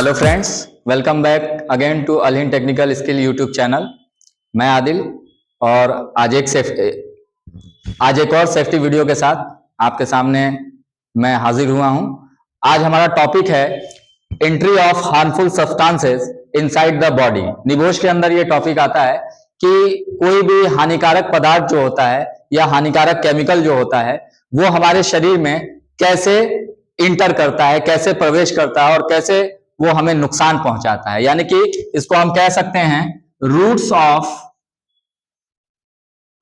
Hello friends, welcome back again to अलहिन technical skill YouTube channel. मैं आदिल और आज एक और सेफ्टी वीडियो के साथ आपके सामने मैं हाजिर हुआ हूं। आज हमारा टॉपिक है entry of harmful substances inside the body. NEBOSH के अंदर ये टॉपिक आता है कि कोई भी हानिकारक पदार्थ जो होता है या हानिकारक केमिकल जो होता है वो हमारे शरीर में कैसे इंटर करता है, कैसे प्रवेश करता है और कैसे वो हमें नुकसान पहुंचाता है। यानी कि इसको हम कह सकते हैं रूट्स ऑफ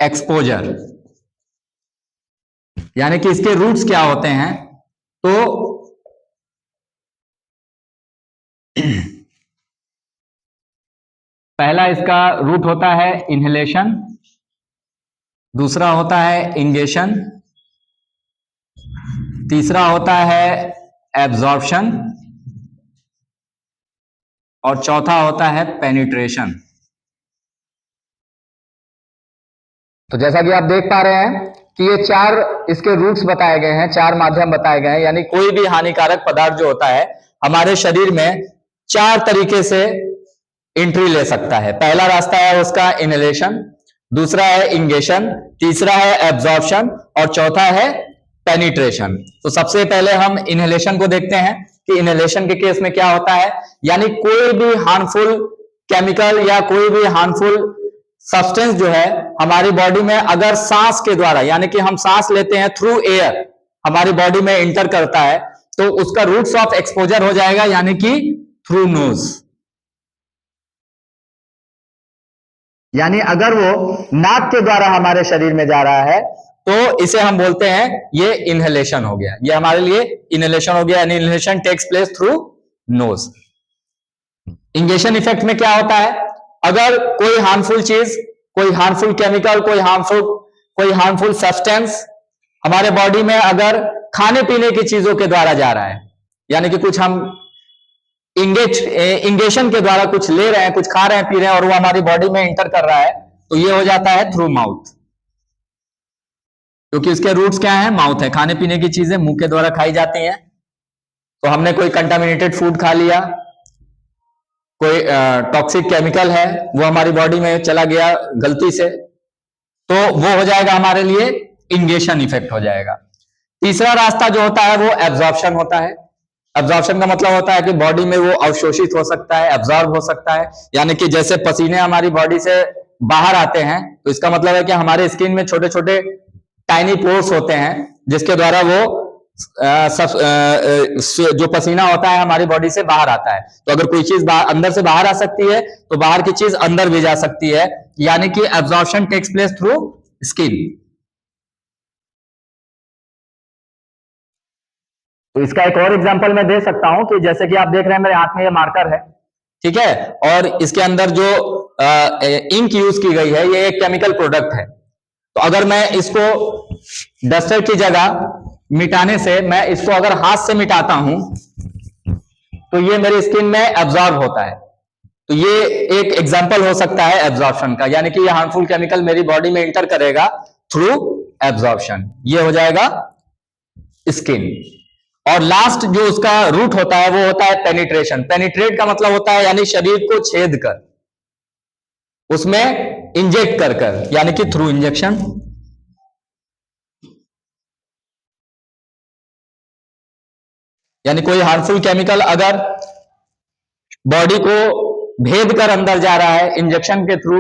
एक्सपोजर, यानी कि इसके रूट्स क्या होते हैं। तो पहला इसका रूट होता है इनहेलेशन, दूसरा होता है इंगेशन, तीसरा होता है एब्जॉर्प्शन और चौथा होता है पेनिट्रेशन। तो जैसा कि आप देख पा रहे हैं कि ये चार इसके रूट्स बताए गए हैं, चार माध्यम बताए गए हैं। यानी कोई भी हानिकारक पदार्थ जो होता है हमारे शरीर में चार तरीके से एंट्री ले सकता है। पहला रास्ता है उसका इनहेलेशन, दूसरा है इंगेशन, तीसरा है एब्जॉर्प्शन और चौथा है पेनिट्रेशन। तो सबसे पहले हम इनहेलेशन को देखते हैं कि इनहेलेशन के केस में क्या होता है। यानी कोई भी हार्मफुल केमिकल या कोई भी हार्मफुल सब्सटेंस जो है हमारी बॉडी में अगर सांस के द्वारा, यानी कि हम सांस लेते हैं थ्रू एयर, हमारी बॉडी में इंटर करता है तो उसका रूट्स ऑफ एक्सपोजर हो जाएगा, यानी कि थ्रू नोज। यानी अगर वो नाक के द्वारा हमारे शरीर में जा रहा है तो इसे हम बोलते हैं ये इनहेलेशन हो गया, ये हमारे लिए इनहेलेशन हो गया। यानी inhalation takes place through nose. Ingestion effect में क्या होता है, अगर कोई हार्मफुल चीज, कोई हार्मफुल केमिकल, कोई हार्मफुल सब्सटेंस हमारे बॉडी में अगर खाने पीने की चीजों के द्वारा जा रहा है, यानी कि कुछ हम इंगेशन के द्वारा कुछ ले रहे हैं, कुछ खा रहे हैं, पी रहे हैं और वो हमारी बॉडी में इंटर कर रहा है, तो ये हो जाता है थ्रू माउथ, क्योंकि इसके रूट्स क्या है, माउथ है। खाने पीने की चीजें मुंह के द्वारा खाई जाती हैं। तो हमने कोई कंटामिनेटेड फूड खा लिया, कोई टॉक्सिक केमिकल है वो हमारी बॉडी में चला गया गलती से, तो वो हो जाएगा हमारे लिए इंगेशन इफेक्ट हो जाएगा। तीसरा रास्ता जो होता है वो एब्जॉर्प्शन होता है। एब्जॉर्प्शन का मतलब होता है कि बॉडी में वो अवशोषित हो सकता है, एब्जॉर्ब हो सकता है। यानी कि जैसे पसीने हमारी बॉडी से बाहर आते हैं तो इसका मतलब है कि हमारे स्किन में छोटे छोटे टाइनी पोर्स होते हैं जिसके द्वारा वो जो पसीना होता है हमारी बॉडी से बाहर आता है। तो अगर कोई चीज अंदर से बाहर आ सकती है तो बाहर की चीज अंदर भी जा सकती है, यानी कि absorption takes place through skin. तो इसका एक और एग्जांपल मैं दे सकता हूं कि जैसे कि आप देख रहे हैं मेरे हाथ में ये मार्कर है, ठीक है, और इसके अंदर जो इंक यूज की गई है ये एक केमिकल प्रोडक्ट है। तो अगर मैं इसको डस्टर की जगह मिटाने से, मैं इसको अगर हाथ से मिटाता हूं तो ये मेरी स्किन में एब्जॉर्ब होता है। तो ये एक एग्जांपल हो सकता है एब्जॉर्प्शन का, यानी कि ये हार्मफुल केमिकल मेरी बॉडी में इंटर करेगा थ्रू एब्जॉर्प्शन, ये हो जाएगा स्किन। और लास्ट जो उसका रूट होता है वो होता है पेनिट्रेशन। पेनिट्रेट का मतलब होता है यानी शरीर को छेद कर, उसमें इंजेक्ट कर कर, यानी कि थ्रू इंजेक्शन। यानी कोई हार्मफुल केमिकल अगर बॉडी को भेद कर अंदर जा रहा है इंजेक्शन के थ्रू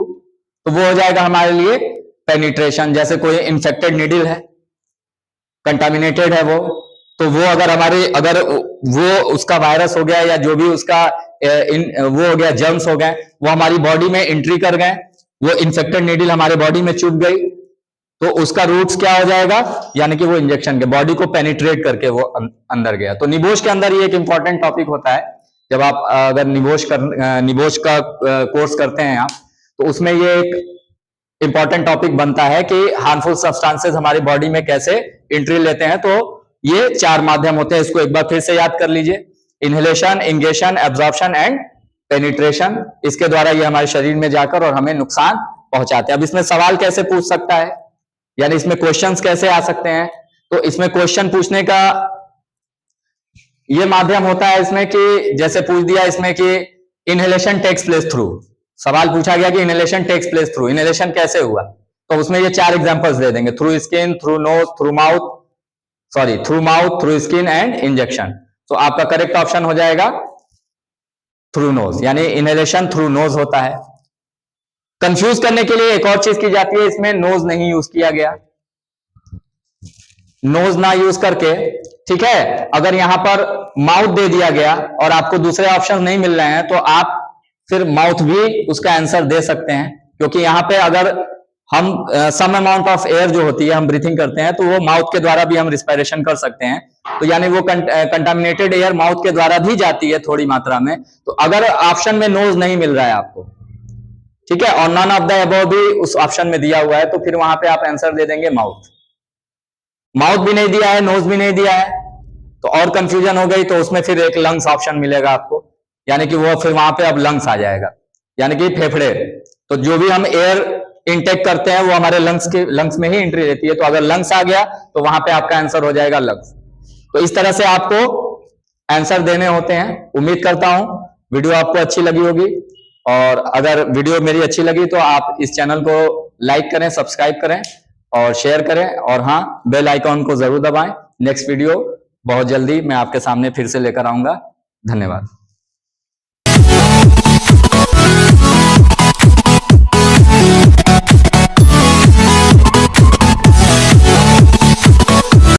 तो वो हो जाएगा हमारे लिए पेनिट्रेशन। जैसे कोई इंफेक्टेड नीडल है, कंटामिनेटेड है वो, तो वो अगर वो उसका वायरस हो गया या जो भी उसका वो हो गया, जर्म्स हो गए, वो हमारी बॉडी में एंट्री कर गए, वो इंफेक्टेड नीडल हमारे बॉडी में चुभ गई, तो उसका रूट्स क्या हो जाएगा, यानी कि वो इंजेक्शन के बॉडी को पेनिट्रेट करके वो अंदर गया। तो निबोश के अंदर ये एक इंपॉर्टेंट टॉपिक होता है। जब आप अगर निबोश का कोर्स करते हैं आप, तो उसमें ये एक इंपॉर्टेंट टॉपिक बनता है कि हार्मफुल सब्सटेंसेस हमारी बॉडी में कैसे एंट्री लेते हैं। तो ये चार माध्यम होते हैं, इसको एक बार फिर से याद कर लीजिए, inhalation, ingestion, absorption and penetration. इसके द्वारा ये हमारे शरीर में जाकर और हमें नुकसान पहुंचाते हैं। अब इसमें सवाल कैसे पूछ सकता है, यानी इसमें क्वेश्चंस कैसे आ सकते हैं। तो इसमें क्वेश्चन पूछने का ये माध्यम होता है इसमें कि जैसे पूछ दिया इसमें कि इनहेलेशन टेक्स प्लेस थ्रू, सवाल पूछा गया कि inhalation takes place through, inhalation कैसे हुआ, तो उसमें ये 4 एग्जांपल्स दे देंगे, through skin, through nose, through mouth, through skin and injection. तो आपका करेक्ट ऑप्शन हो जाएगा थ्रू नोज, यानी इनहेलेशन थ्रू नोज होता है। कंफ्यूज करने के लिए एक और चीज की जाती है, इसमें नोज नहीं यूज किया गया, नोज ना यूज करके, ठीक है, अगर यहां पर माउथ दे दिया गया और आपको दूसरे ऑप्शन नहीं मिल रहे हैं तो आप फिर माउथ भी उसका आंसर दे सकते हैं, क्योंकि यहां पे अगर हम सम अमाउंट ऑफ एयर जो होती है हम ब्रीथिंग करते हैं तो वो माउथ के द्वारा भी हम रिस्पायरेशन कर सकते हैं, तो यानी वो कंटामिनेटेड एयर माउथ के द्वारा भी जाती है थोड़ी मात्रा में। तो अगर ऑप्शन में नोज नहीं मिल रहा है आपको, ठीक है, और नन ऑफ द अबव भी उस ऑप्शन में दिया हुआ है, तो फिर वहां पे आप आंसर दे देंगे माउथ। माउथ भी नहीं दिया है, नोज भी नहीं दिया है, तो और कंफ्यूजन हो गई, तो उसमें फिर एक लंग्स ऑप्शन मिलेगा आपको, यानी कि वो फिर वहां पे अब लंग्स आ जाएगा, यानी कि फेफड़े। तो जो भी हम एयर इनटेक करते हैं वो हमारे लंग्स में ही एंट्री रहती है, तो अगर लंग्स आ गया तो वहां पे आपका आंसर हो जाएगा लंग्स। तो इस तरह से आपको आंसर देने होते हैं। उम्मीद करता हूं वीडियो आपको अच्छी लगी होगी, और अगर वीडियो मेरी अच्छी लगी तो आप इस चैनल को लाइक करें, सब्सक्राइब करें और शेयर करें, और हाँ, बेल आइकॉन को जरूर दबाएं। नेक्स्ट वीडियो बहुत जल्दी मैं आपके सामने फिर से लेकर आऊंगा। धन्यवाद।